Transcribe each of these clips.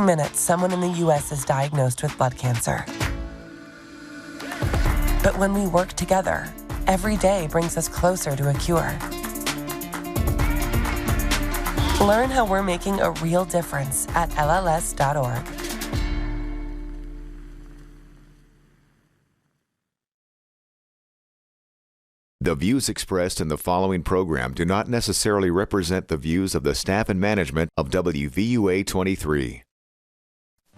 minutes, someone in the U.S. is diagnosed with blood cancer. But when we work together, every day brings us closer to a cure. Learn how we're making a real difference at LLS.org. The views expressed in the following program do not necessarily represent the views of the staff and management of WVUA 23.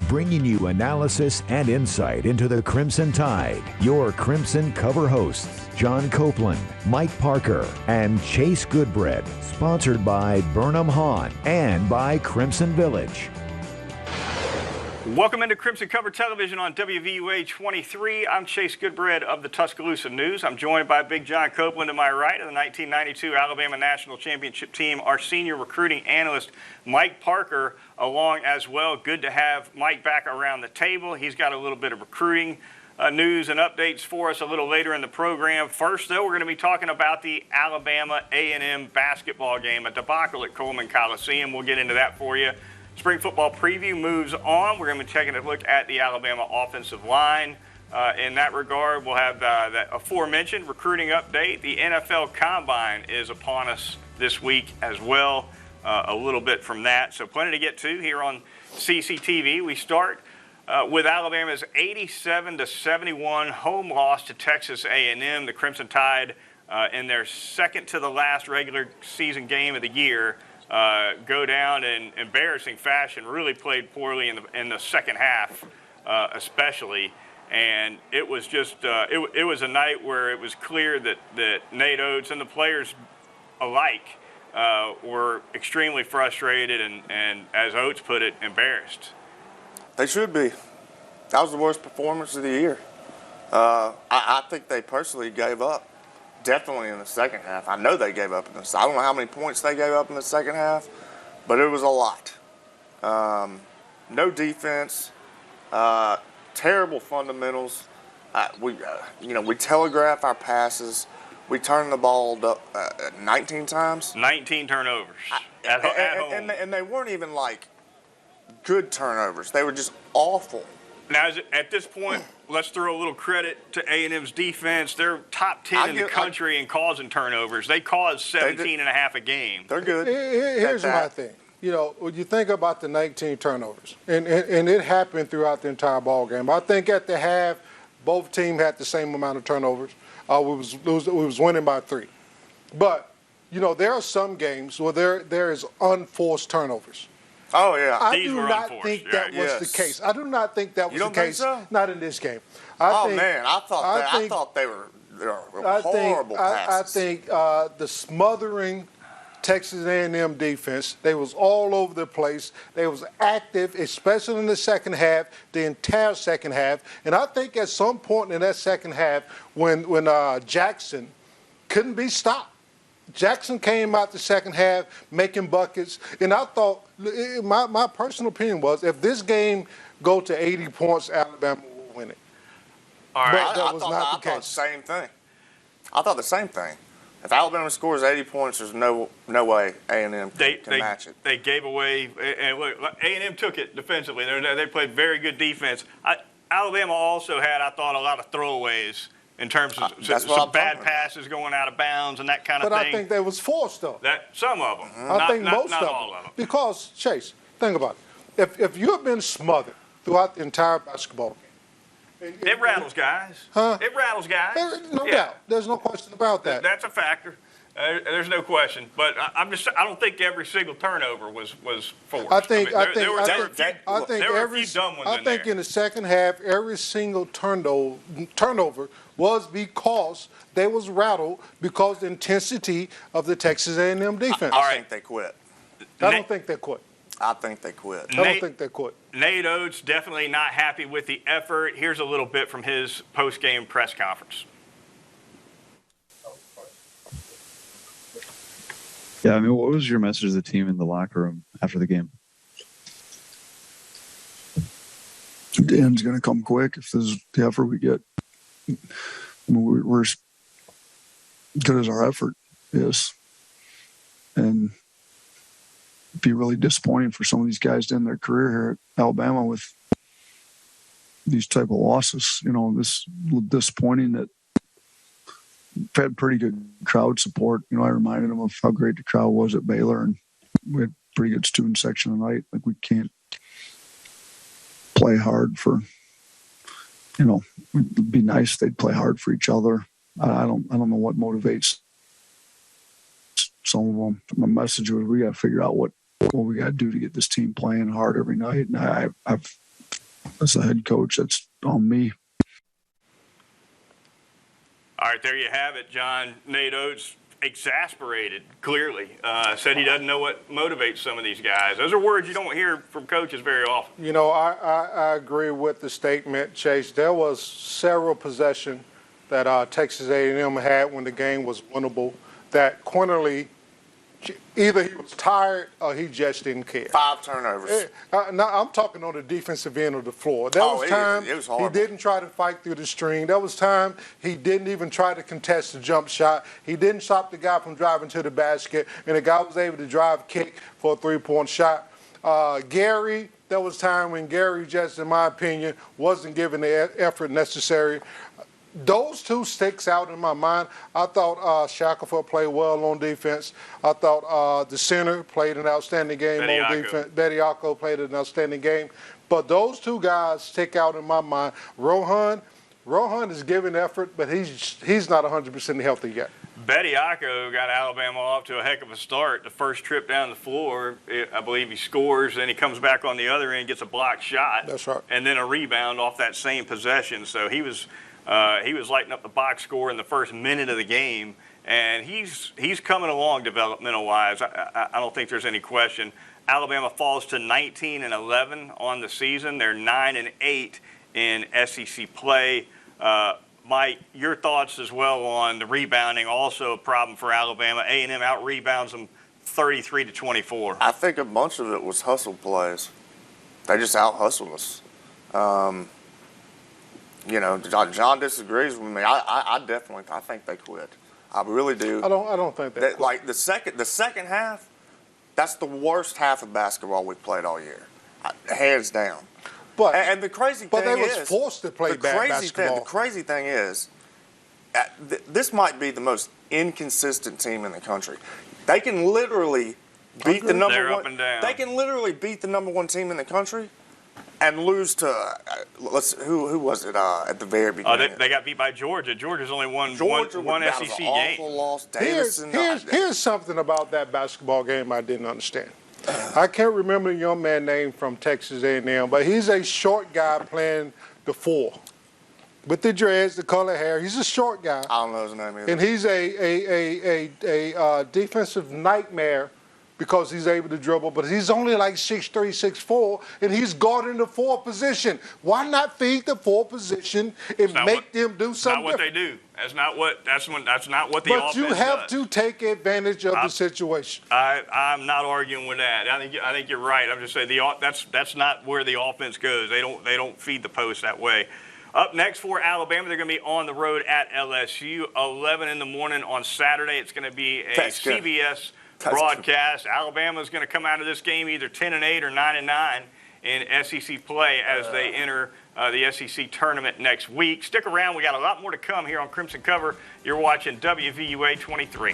Bringing you analysis and insight into the Crimson Tide. Your Crimson cover hosts, John Copeland, Mike Parker, and Chase Goodbread. Sponsored by Burnham Hahn and by Crimson Village. Welcome into Crimson Cover Television on WVUA 23. I'm Chase Goodbread of the Tuscaloosa News. I'm joined by Big John Copeland to my right of the 1992 Alabama National Championship team, our senior recruiting analyst, Mike Parker, along as well. Good to have Mike back around the table. He's got a little bit of recruiting news and updates for us a little later in the program. First, though, we're going to be talking about the Alabama A&M basketball game, a debacle at Coleman Coliseum. We'll get into that for you. Spring football preview moves on. We're going to be taking a look at the Alabama offensive line. In that regard, we'll have that aforementioned recruiting update. The NFL Combine is upon us this week as well. A little bit from that. So plenty to get to here on CCTV. We start with Alabama's 87-71 home loss to Texas A&M. The Crimson Tide in their second to the last regular season game of the year go down in embarrassing fashion. Really played poorly in the second half, especially. And it was just it was a night where it was clear that Nate Oates and the players alike were extremely frustrated and, as Oates put it, embarrassed. They should be. That was the worst performance of the year. I think they personally gave up. Definitely in the second half. I know they gave up in I don't know how many points they gave up in the second half, but it was a lot. No defense, terrible fundamentals. We telegraph our passes. We turn the ball up 19 times. 19 turnovers at home. And they weren't even like good turnovers. They were just awful. Now, at this point, let's throw a little credit to A&M's defense. They're top 10 in the country in causing turnovers. They caused 17 and a half a game. They're good. Here's my thing. You know, when you think about the 19 turnovers, and it happened throughout the entire ball game. I think at the half, both teams had the same amount of turnovers. We was winning by 3. But, you know, there are some games where there is unforced turnovers. Oh, yeah. I do not think that was the case. I do not think that was the case. So? Not in this game. I thought they were horrible passes. I think the smothering Texas A&M defense, they was all over the place. They was active, especially in the second half, the entire second half. And I think at some point in that second half, when Jackson couldn't be stopped, Jackson came out the second half making buckets, and I thought, my personal opinion was, if this game go to 80 points, Alabama will win it. All right, but that was not the case. I thought the same thing. I thought the same thing. If Alabama scores 80 points, there's no way A&M can match it. They gave away, and look, A&M took it defensively. They played very good defense. Alabama also had, I thought, a lot of throwaways in terms of some bad passes going out of bounds and that kind of thing. But I think they was forced, though. Some of them. I think most not of all of them. Because, Chase, think about it. If you have been smothered throughout the entire basketball game. It rattles guys. Huh? It rattles guys. No doubt. There's no question about that. That's a factor. There's no question. But I don't think every single turnover was forced. I think there were a few dumb ones in there. In the second half, every single turnover was because they was rattled because the intensity of the Texas A&M defense. I think they quit. I don't think they quit. I think they quit. I don't think they quit. Nate Oates definitely not happy with the effort. Here's a little bit from his post-game press conference. Yeah, I mean, what was your message to the team in the locker room after the game? The end's going to come quick if this is the effort we get. I mean, we're as good as our effort is. And be really disappointing for some of these guys to end their career here at Alabama with these type of losses. You know, this disappointing that we've had pretty good crowd support. You know, I reminded them of how great the crowd was at Baylor, and we had pretty good student section tonight. Like, we can't play hard for, you know, it'd be nice if they'd play hard for each other. I don't know what motivates some of them. My message was, we got to figure out what we got to do to get this team playing hard every night. And I've as a head coach, that's on me. All right, there you have it, John. Nate Oates, exasperated, clearly. Said he doesn't know what motivates some of these guys. Those are words you don't hear from coaches very often. You know, I agree with the statement, Chase. There was several possessions that Texas A&M had when the game was winnable that Quinterly, either he was tired or he just didn't care. 5 turnovers. Now, I'm talking on the defensive end of the floor. There was time he didn't try to fight through the string. There was time he didn't even try to contest the jump shot. He didn't stop the guy from driving to the basket, and the guy was able to drive kick for a 3-point shot. Gary, there was time when Gary just, in my opinion, wasn't given the effort necessary. Those two sticks out in my mind. I thought Shackelford played well on defense. I thought the center played an outstanding game on defense. Bediako played an outstanding game. But those two guys stick out in my mind. Rohan is giving effort, but he's not 100% healthy yet. Bediako got Alabama off to a heck of a start. The first trip down the floor, I believe he scores, then he comes back on the other end, gets a blocked shot. That's right. And then a rebound off that same possession. So he was lighting up the box score in the first minute of the game, and he's coming along developmental-wise. I don't think there's any question. Alabama falls to 19-11 on the season. They're 9-8 in SEC play. Mike, your thoughts as well on the rebounding, also a problem for Alabama. A&M out-rebounds them 33-24. I think a bunch of it was hustle plays. They just out-hustled us. You know, John disagrees with me. I think they quit. I really do. I don't think they quit. Like the second half, that's the worst half of basketball we've played all year, hands down. But and the crazy thing is, they was forced to play bad basketball. The crazy thing is, this might be the most inconsistent team in the country. They can literally beat the number They're one. Up and down. They can literally beat the number 1 team in the country, and lose to who was it at the very beginning? They got beat by Georgia. Georgia's only won one SEC game. Awful loss. Here's something about that basketball game I didn't understand. I can't remember the young man's name from Texas A&M, but he's a short guy playing the 4 with the dreads, the color hair. He's a short guy. I don't know his name either. And he's a defensive nightmare because he's able to dribble, but he's only like 6'3", 6'4", and he's guarding the 4 position. Why not feed the 4 position and make them do something? Not what they do. That's not what the offense does. But you have to take advantage of the situation. I'm not arguing with that. I think you're right. I'm just saying that's not where the offense goes. They don't feed the post that way. Up next for Alabama, they're going to be on the road at LSU, 11 in the morning on Saturday. It's going to be a CBS broadcast. Alabama's going to come out of this game either 10-8 or 9-9 in SEC play as they enter the SEC tournament next week. Stick around. We got a lot more to come here on Crimson Cover. You're watching WVUA 23.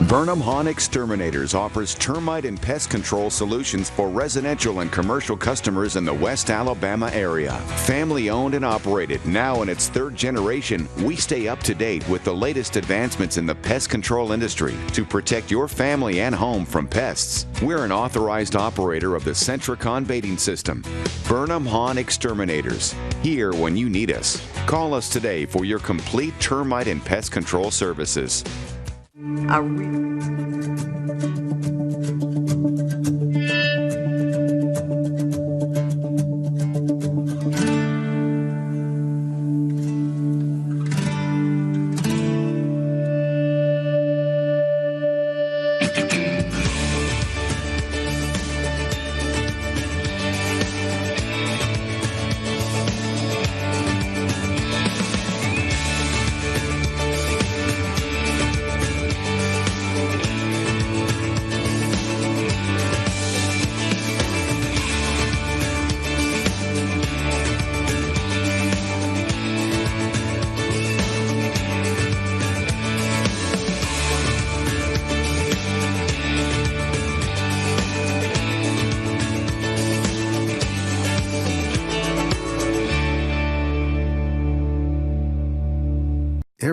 Burnham Hahn Exterminators offers termite and pest control solutions for residential and commercial customers in the West Alabama area. Family owned and operated, now in its 3rd generation, we stay up to date with the latest advancements in the pest control industry to protect your family and home from pests. We're an authorized operator of the Centricon baiting system. Burnham Hahn Exterminators, here when you need us. Call us today for your complete termite and pest control services.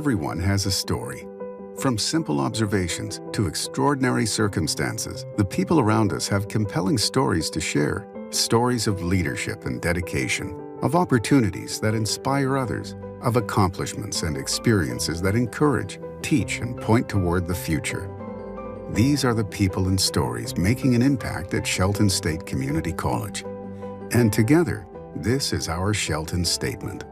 Everyone has a story. From simple observations to extraordinary circumstances, the people around us have compelling stories to share. Stories of leadership and dedication, of opportunities that inspire others, of accomplishments and experiences that encourage, teach, and point toward the future. These are the people and stories making an impact at Shelton State Community College. And together, this is our Shelton Statement.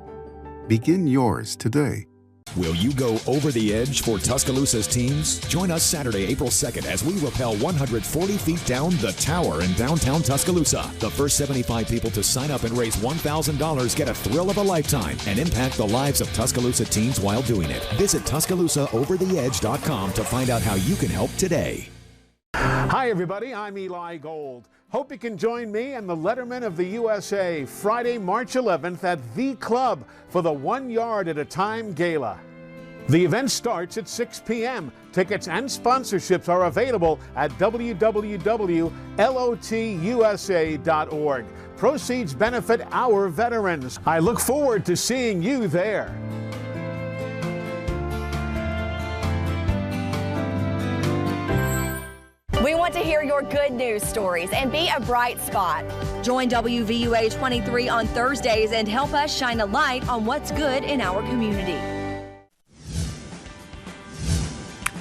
Begin yours today. Will you go over the edge for Tuscaloosa's teams? Join us Saturday, April 2nd as we rappel 140 feet down the tower in downtown Tuscaloosa. The first 75 people to sign up and raise $1,000 get a thrill of a lifetime and impact the lives of Tuscaloosa teens while doing it. Visit TuscaloosaOverTheEdge.com to find out how you can help today. Hi, everybody. I'm Eli Gold. Hope you can join me and the Letterman of the USA Friday, March 11th at The Club for the 1 Yard at a Time Gala. The event starts at 6 p.m. Tickets and sponsorships are available at www.lotusa.org. Proceeds benefit our veterans. I look forward to seeing you there. We want to hear your good news stories and be a bright spot. Join WVUA 23 on Thursdays and help us shine a light on what's good in our community.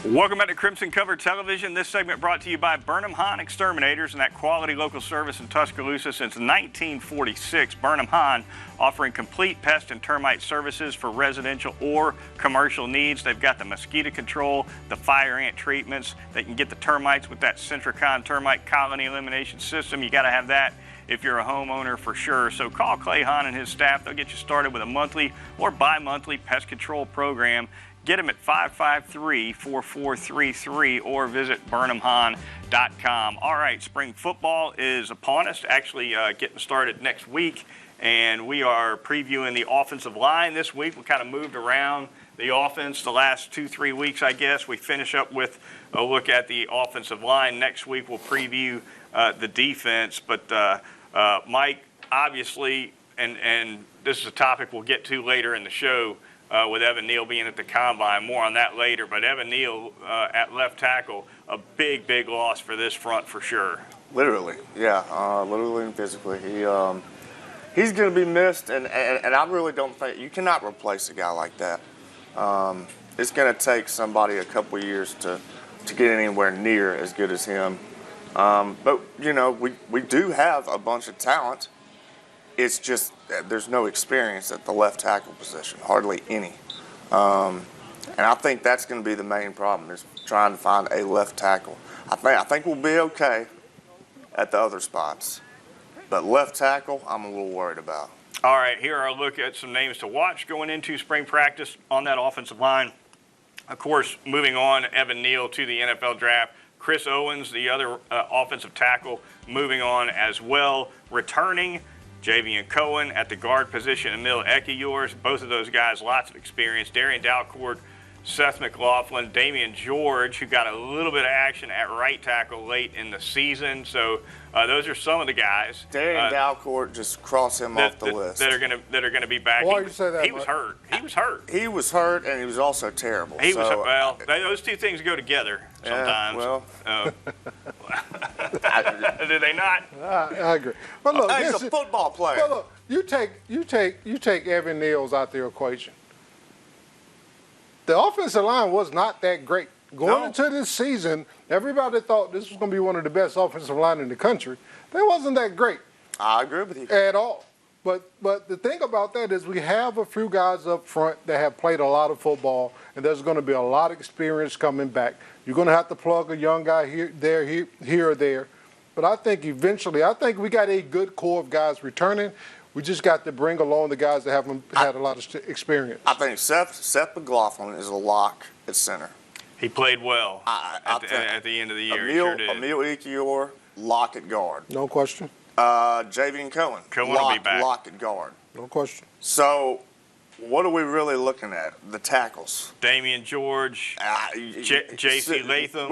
Welcome back to Crimson Cover Television. This segment brought to you by Burnham Hahn Exterminators and that quality local service in Tuscaloosa since 1946. Burnham Hahn offering complete pest and termite services for residential or commercial needs. They've got the mosquito control, the fire ant treatments. They can get the termites with that Centricon termite colony elimination system. You got to have that if you're a homeowner for sure. So call Clay Hahn and his staff. They'll get you started with a monthly or bi-monthly pest control program. Get them at 553-4433 or visit BurnhamHahn.com. All right, spring football is upon us, actually getting started next week, and we are previewing the offensive line this week. We kind of moved around the offense the last 2-3 weeks, I guess. We finish up with a look at the offensive line. Next week we'll preview the defense. But Mike, obviously, and this is a topic we'll get to later in the show, with Evan Neal being at the Combine. More on that later. But Evan Neal at left tackle, a big, big loss for this front for sure. Literally, yeah, literally and physically. He's going to be missed, and I really don't think you cannot replace a guy like that. It's going to take somebody a couple of years to get anywhere near as good as him. But, you know, we do have a bunch of talent. It's just there's no experience at the left tackle position, hardly any. And I think that's going to be the main problem, is trying to find a left tackle. I think we'll be okay at the other spots. But left tackle, I'm a little worried about. All right, here are a look at some names to watch going into spring practice on that offensive line. Of course, moving on, Evan Neal to the NFL draft. Chris Owens, the other offensive tackle, moving on as well. Returning, Javian Cohen at the guard position, Emil Ekiyours. Both of those guys, lots of experience. Darian Dalcourt, Seth McLaughlin, Damian George, who got a little bit of action at right tackle late in the season. So those are some of the guys. Darian Dalcourt, just cross him off the list. That are gonna be back. Why do you say that? He was hurt. He was hurt. He was hurt, and he was also terrible. He was well. Those two things go together sometimes. Yeah, well, do they not? I agree. But look, he's a football player. But look, you take Evan Neal's out the equation. The offensive line was not that great. Going into this season, everybody thought this was going to be one of the best offensive line in the country. That wasn't that great. I agree with you. At all. But the thing about that is we have a few guys up front that have played a lot of football, and there's going to be a lot of experience coming back. You're going to have to plug a young guy here or there. But I think eventually, we got a good core of guys returning. We just got to bring along the guys that haven't had a lot of experience. I think Seth McLaughlin is a lock at center. He played well at the end of the year. Emil Ekiyours, lock at guard. No question. Javian Cohen will be back. Lock at guard. No question. So, what are we really looking at? The tackles. Damian George, J.C. Latham.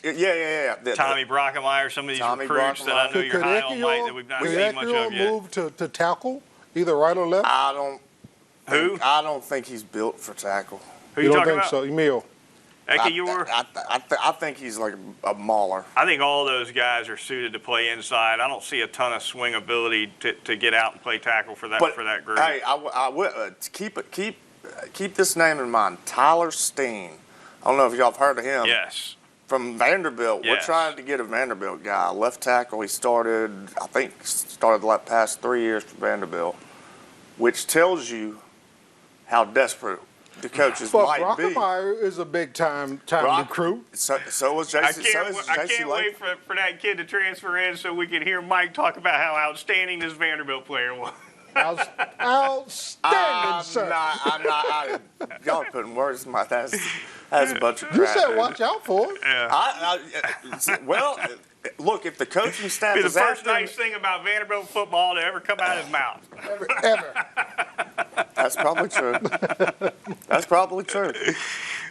Yeah. Tommy Brockemeyer, some of these recruits that I know you're high on, Mike, that we've not seen much of yet. Move to tackle, either right or left? I don't think he's built for tackle. Who you you don't talking think about? so, Emil? I think he's like a mauler. I think all those guys are suited to play inside. I don't see a ton of swing ability to get out and play tackle for that group. Hey, I would keep this name in mind. Tyler Steen. I don't know if y'all have heard of him. Yes. From Vanderbilt. Yes. We're trying to get a Vanderbilt guy. Left tackle. He started the past 3 years for Vanderbilt, which tells you how desperate the coaches might be. Brockemeyer is a big-time recruit. So was Jason. I can't wait for that kid to transfer in so we can hear Mike talk about how outstanding this Vanderbilt player was. Outstanding, sir. Y'all are putting words in my mouth. That's a bunch of crap. You said watch out for him. Yeah. Well, look, if the coaching staff be the is first after nice thing about Vanderbilt football to ever come out of his mouth. Ever. That's probably true. That's probably true.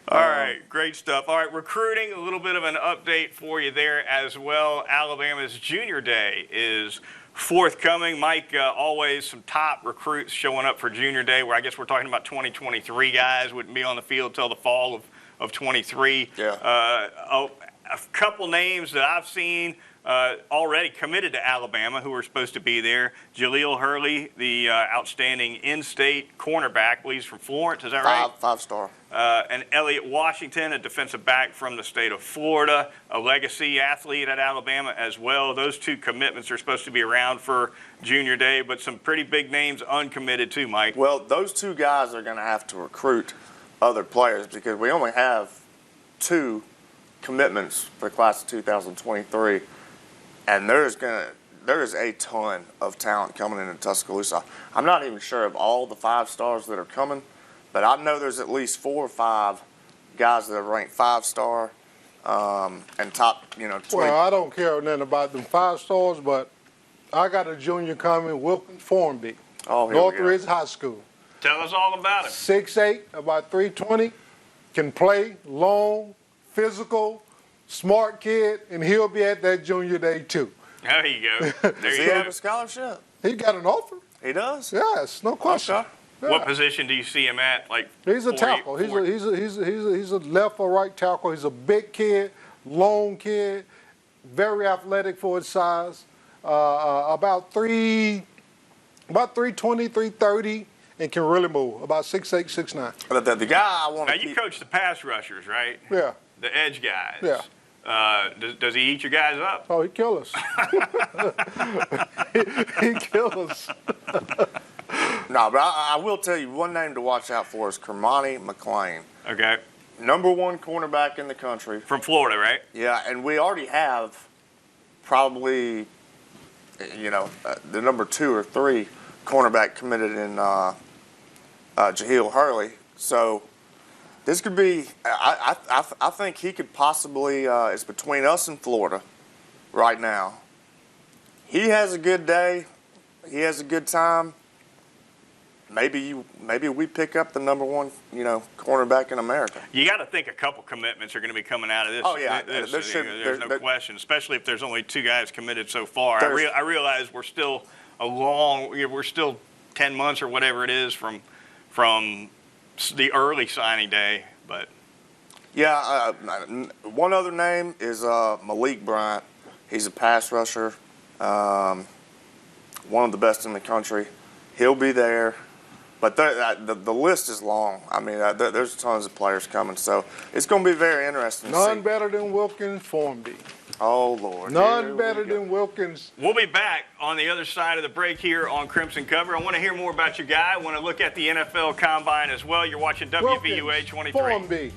All right, great stuff. All right, recruiting, a little bit of an update for you there as well. Alabama's Junior Day is forthcoming. Mike, always some top recruits showing up for Junior Day, where I guess we're talking about 2023 guys wouldn't be on the field till the fall of 23. Yeah. A couple names that I've seen already committed to Alabama who are supposed to be there. Jaleel Hurley, the outstanding in-state cornerback, he's from Florence, is that right? Five-star. And Elliott Washington, a defensive back from the state of Florida, a legacy athlete at Alabama as well. Those two commitments are supposed to be around for Junior Day, but some pretty big names uncommitted too, Mike. Well, those two guys are going to have to recruit other players because we only have 2 commitments for the class of 2023, and there is a ton of talent coming into Tuscaloosa. I'm not even sure of all the 5-stars that are coming, but I know there's at least 4 or 5 guys that are ranked 5-star and top, 20. Well, I don't care nothing about them 5-stars, but I got a junior coming, Wilkins Formby, Northridge High School. Tell us all about it. 6'8", about 320, can play, long, physical, smart kid, and he'll be at that Junior Day too. There you go. Does he have a scholarship? He got an offer. He does? Yes, no question. Okay. Yeah. What position do you see him at? He's a tackle. He's a left or right tackle. He's a big kid, long kid, very athletic for his size. About 320, 330, and can really move. About 6'8", 6'9". The guy I want to Now, you coach the pass rushers, right? Yeah. The edge guys. Yeah. Does he eat your guys up? Oh, he kills us. he kills us. No, but I will tell you one name to watch out for is Kermani McClain. Okay. #1 cornerback in the country. From Florida, right? Yeah, and we already have probably, the number 2 or 3 cornerback committed in Jaleel Hurley. So this could be, I think he could possibly, it's between us and Florida right now. He has a good day. He has a good time. Maybe we pick up the #1, cornerback in America. You got to think a couple commitments are going to be coming out of this. Oh, yeah. There's no question, especially if there's only 2 guys committed so far. I realize we're still we're still 10 months or whatever it is from the early signing day, but. Yeah, one other name is Malik Bryant. He's a pass rusher, one of the best in the country. He'll be there. But the list is long. I mean, there's tons of players coming, so it's going to be very interesting to see. None better than Wilkins Formby. Oh, Lord. None better than Wilkins. We'll be back on the other side of the break here on Crimson Cover. I want to hear more about your guy. I want to look at the NFL Combine as well. You're watching WVUA 23. Formby.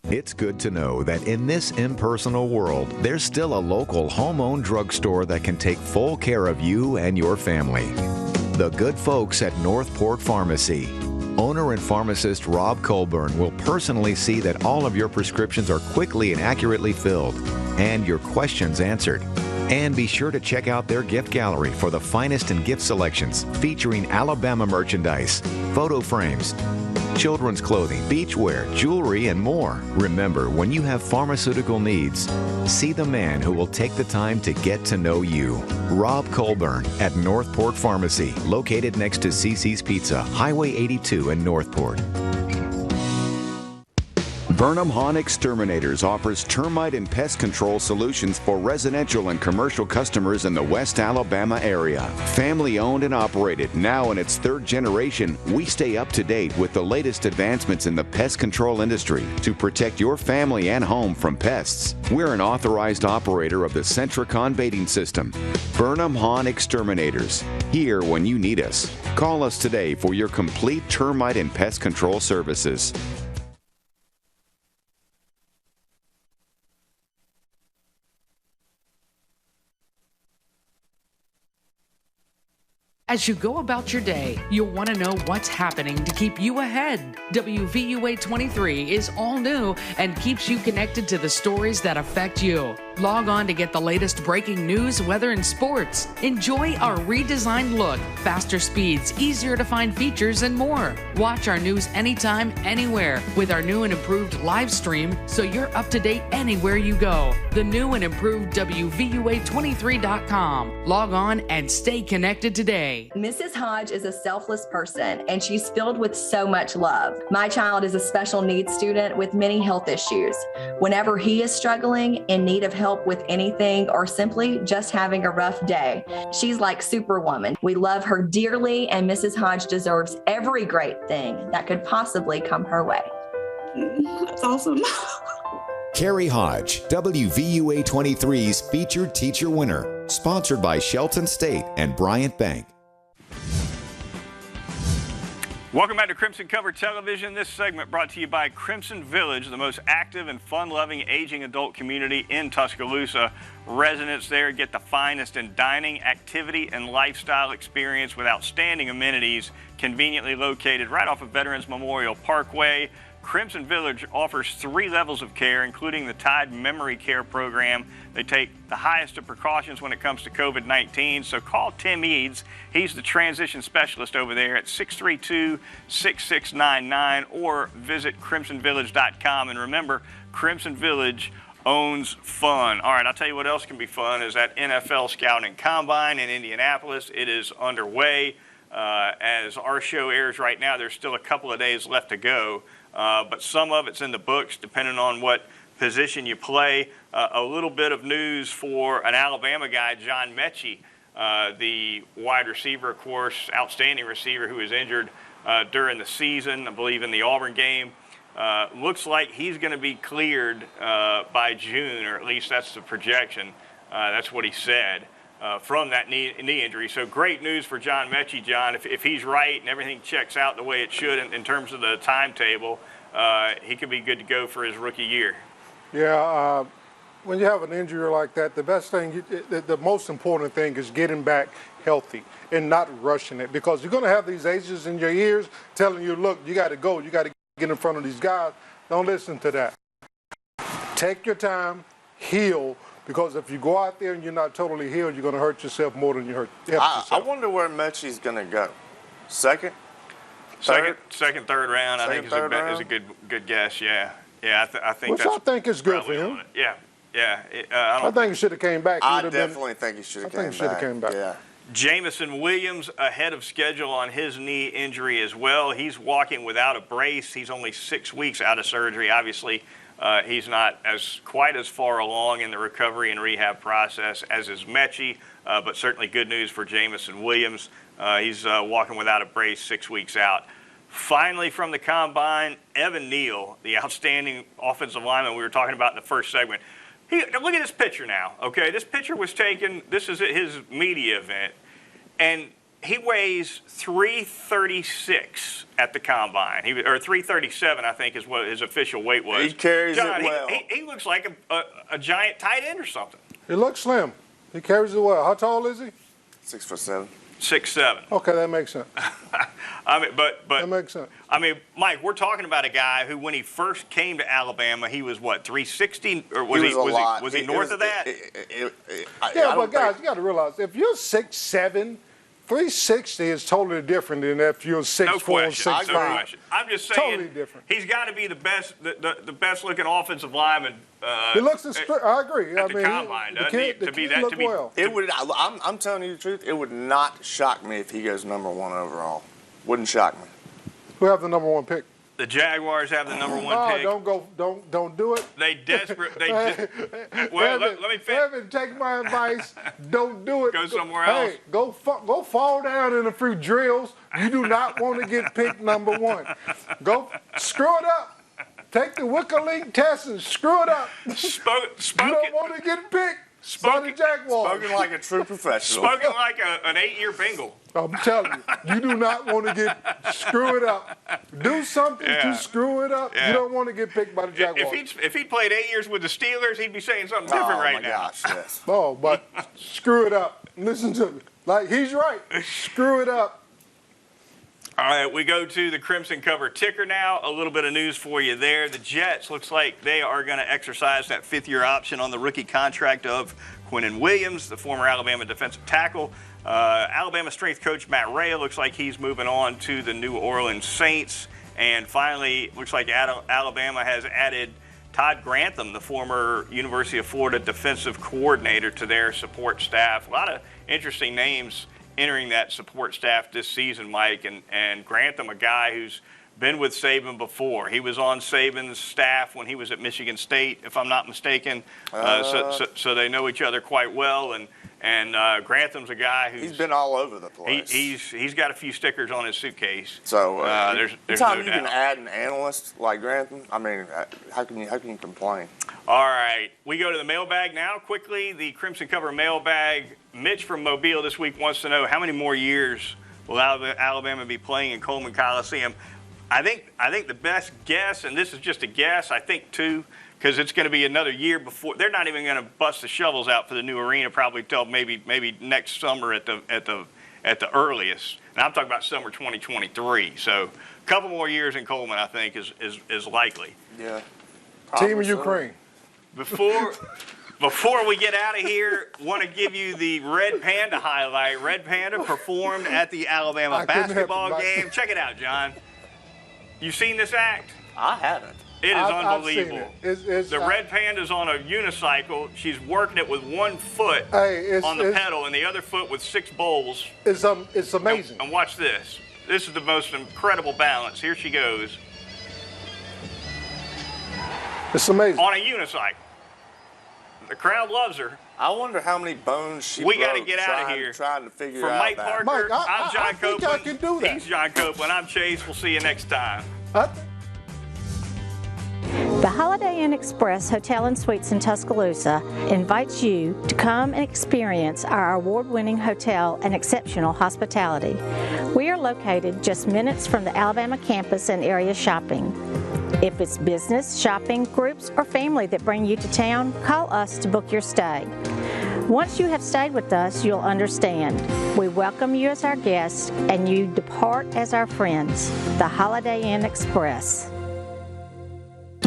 It's good to know that in this impersonal world, there's still a local home-owned drugstore that can take full care of you and your family. The good folks at Northport Pharmacy. Owner and pharmacist Rob Colburn will personally see that all of your prescriptions are quickly and accurately filled and your questions answered. And be sure to check out their gift gallery for the finest in gift selections featuring Alabama merchandise, photo frames, children's clothing, beachwear, jewelry, and more. Remember, when you have pharmaceutical needs, see the man who will take the time to get to know you. Rob Colburn at Northport Pharmacy, located next to CC's Pizza, Highway 82 in Northport. Burnham Hahn Exterminators offers termite and pest control solutions for residential and commercial customers in the West Alabama area. Family owned and operated, now in its third generation, we stay up to date with the latest advancements in the pest control industry to protect your family and home from pests. We're an authorized operator of the Centricon baiting system. Burnham Hahn Exterminators, here when you need us. Call us today for your complete termite and pest control services. As you go about your day, you'll want to know what's happening to keep you ahead. WVUA 23 is all new and keeps you connected to the stories that affect you. Log on to get the latest breaking news, weather, and sports. Enjoy our redesigned look, faster speeds, easier to find features, and more. Watch our news anytime, anywhere with our new and improved live stream so you're up to date anywhere you go. The new and improved WVUA23.com. Log on and stay connected today. Mrs. Hodge is a selfless person, and she's filled with so much love. My child is a special needs student with many health issues. Whenever he is struggling, in need of help with anything, or simply just having a rough day, she's like Superwoman. We love her dearly, and Mrs. Hodge deserves every great thing that could possibly come her way. That's awesome. Carrie Hodge, WVUA 23's featured teacher winner, sponsored by Shelton State and Bryant Bank. Welcome back to Crimson Cover Television. This segment brought to you by Crimson Village, the most active and fun-loving aging adult community in Tuscaloosa. Residents there get the finest in dining, activity, and lifestyle experience with outstanding amenities, conveniently located right off of Veterans Memorial Parkway. Crimson Village offers 3 levels of care, including the Tide Memory Care Program. They take the highest of precautions when it comes to COVID-19, so call Tim Eads. He's the transition specialist over there at 632-6699, or visit crimsonvillage.com. And remember, Crimson Village owns fun. All right, I'll tell you what else can be fun is that NFL Scouting Combine in Indianapolis. It is underway. As our show airs right now, there's still a couple of days left to go. But some of it's in the books, depending on what position you play. A little bit of news for an Alabama guy, John Mechie, the wide receiver, of course, outstanding receiver who was injured during the season, I believe in the Auburn game. Looks like he's going to be cleared by June, or at least that's the projection. That's what he said. From that knee injury. So great news for John Mechie, John. If he's right and everything checks out the way it should in terms of the timetable, he could be good to go for his rookie year. Yeah, when you have an injury like that, the best thing, the most important thing is getting back healthy and not rushing it, because you're going to have these agents in your ears telling you, look, you got to go, you got to get in front of these guys. Don't listen to that. Take your time, heal. Because if you go out there and you're not totally healed, you're going to hurt yourself more than you hurt yourself. I wonder where Mechie's going to go. Second, third round. I think is a good guess. Yeah. I think. Which I think is good for him. Yeah. I think he should have came back. I definitely think he should have came back. Yeah. Jamison Williams ahead of schedule on his knee injury as well. He's walking without a brace. He's only 6 weeks out of surgery. Obviously. He's not quite as far along in the recovery and rehab process as is Mechie, but certainly good news for Jamison Williams. He's walking without a brace, 6 weeks out. Finally, from the Combine, Evan Neal, the outstanding offensive lineman we were talking about in the first segment. Look at this picture now, okay? This picture was taken, this is at his media event, and he weighs 336 at the Combine, or 337, I think, is what his official weight was. He carries John, it well. He looks like a giant tight end or something. He looks slim. He carries it well. How tall is he? 6'7". 6'7". Okay, that makes sense. I mean, but that makes sense. I mean, Mike, we're talking about a guy who, when he first came to Alabama, he was what, 360, or was he north of that? But guys, you got to realize if you're 6'7", 360 is totally different than if you're 6'4", no question. 6'5". No question. I'm just saying, totally different. He's got to be the best looking offensive lineman. He looks. I agree. At the combine, doesn't he? To be that, to be well. It would. I'm telling you the truth. It would not shock me if he goes number 1 overall. Wouldn't shock me. Who have the number 1 pick? The Jaguars have the number 1 pick. Don't do it. They desperate. Well, let me finish. Evan, take my advice. Don't do it. Go somewhere else. Hey, go fall down in a few drills. You do not want to get picked number 1. Go screw it up. Take the Wicker League test and screw it up. You don't want to get picked. Spoken like a true professional. Spoken like an 8-year Bengal. I'm telling you, you do not want to screw it up. Do something to screw it up. Yeah. You don't want to get picked by the Jaguars. If he'd played 8 years with the Steelers, he'd be saying something different right now. Gosh, yes. Oh, but screw it up. Listen to me. Like, he's right. Screw it up. All right, we go to the Crimson Cover ticker now. A little bit of news for you there. The Jets, looks like they are going to exercise that 5th-year option on the rookie contract of Quinnen Williams, the former Alabama defensive tackle. Alabama strength coach Matt Rea looks like he's moving on to the New Orleans Saints. And finally, looks like Alabama has added Todd Grantham, the former University of Florida defensive coordinator, to their support staff. A lot of interesting names entering that support staff this season, Mike, and Grantham, a guy who's been with Saban before. He was on Saban's staff when he was at Michigan State, if I'm not mistaken. So they know each other quite well, and Grantham's a guy who's been all over the place. He's got a few stickers on his suitcase. So there's no doubt. You can add an analyst like Grantham. I mean, how can you complain? All right, we go to the mailbag now. Quickly, the Crimson Cover mailbag. Mitch from Mobile this week wants to know how many more years will Alabama be playing in Coleman Coliseum. I think the best guess, and this is just a guess, I think 2, because it's going to be another year before. They're not even going to bust the shovels out for the new arena probably till maybe next summer at the earliest. And I'm talking about summer 2023. So a couple more years in Coleman, I think, is likely. Yeah. Team of Ukraine. Before we get out of here, want to give you the Red Panda highlight. Red Panda performed at the Alabama basketball game. Check it out, John. You seen this act? I haven't. It is unbelievable. I've seen it. The Red Panda's on a unicycle. She's working it with one foot on the pedal and the other foot with 6 bowls. It's amazing. And watch this. This is the most incredible balance. Here she goes. It's amazing. On a unicycle. The crowd loves her. I wonder how many bones she We got to get out of here. Trying to figure For out Mike that. Parker, I'm John I think Copeland. I can do that. He's John Copeland. I'm Chase. We'll see you next time. The Holiday Inn Express Hotel and Suites in Tuscaloosa invites you to come and experience our award-winning hotel and exceptional hospitality. We are located just minutes from the Alabama campus and area shopping. If it's business, shopping, groups, or family that bring you to town, call us to book your stay. Once you have stayed with us, you'll understand. We welcome you as our guests, and you depart as our friends. The Holiday Inn Express.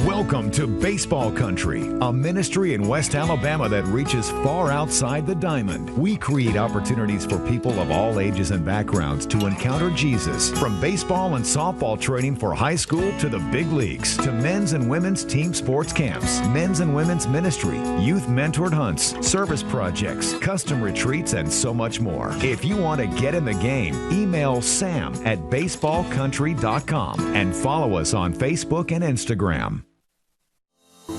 Welcome to Baseball Country, a ministry in West Alabama that reaches far outside the diamond. We create opportunities for people of all ages and backgrounds to encounter Jesus. From baseball and softball training for high school to the big leagues, to men's and women's team sports camps, men's and women's ministry, youth mentored hunts, service projects, custom retreats, and so much more. If you want to get in the game, email sam@baseballcountry.com and follow us on Facebook and Instagram.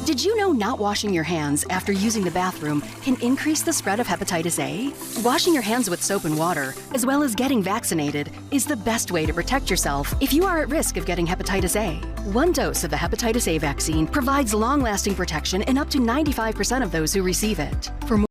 Did you know not washing your hands after using the bathroom can increase the spread of hepatitis A? Washing your hands with soap and water, as well as getting vaccinated, is the best way to protect yourself if you are at risk of getting hepatitis A. 1 dose of the hepatitis A vaccine provides long-lasting protection in up to 95% of those who receive it. For more